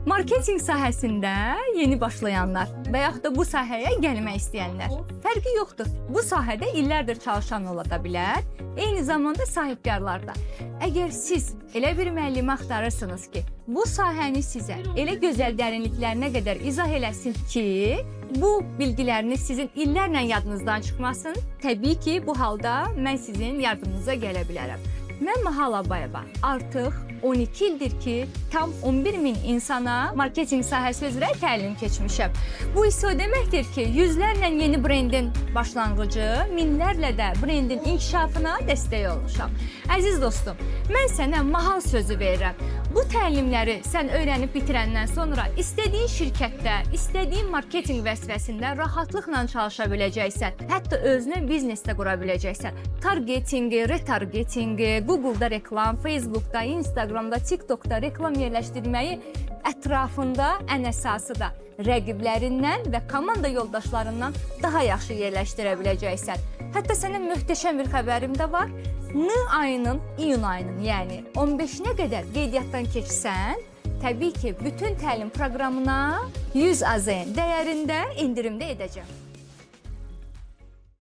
Marketinq sahəsində yeni başlayanlar və yaxud da bu sahəyə gəlmək istəyənlər. Fərqi yoxdur. Bu sahədə illərdir çalışan ola da bilər, eyni zamanda sahibkarlar da. Əgər siz elə bir müəllimi axtarırsınız ki, bu sahəni sizə elə gözəl dərinliklərinə qədər izah eləsin ki, bu bilgiləriniz sizin illərlə yadınızdan çıxmasın, təbii ki, bu halda mən sizin yardımınıza gələ bilərəm. Mən Mahal Abayeva artıq 12 ildir ki, tam 11 min insana marketinq sahəsi üzrə təlim keçmişəm. Bu isə o deməkdir ki, yüzlərlə yeni brendin başlanğıcı, minlərlə də brendin inkişafına dəstək olmuşam. Əziz dostum, mən sənə Mahal sözü verirəm. Bu təlimləri sən öyrənib bitirəndən sonra istədiyin şirkətdə, istədiyin marketinq vəzifəsində rahatlıqla çalışa biləcəksən. Hətta özünə biznes də qura biləcəksən. Targetinqi, retargetinqi, Google'da reklam, Facebook'da, Instagram'da, TikTok'da reklam yerləşdirməyi ətrafında ən əsası da rəqiblərindən və komanda yoldaşlarından daha yaxşı yerləşdirə biləcəksən. Hətta sənə möhtəşəm bir xəbərim də var. iyun ayının, yəni 15-nə qədər qeydiyyatdan keçsən, təbii ki, bütün təlim proqramına 100 AZN dəyərində indirimdə edəcəm.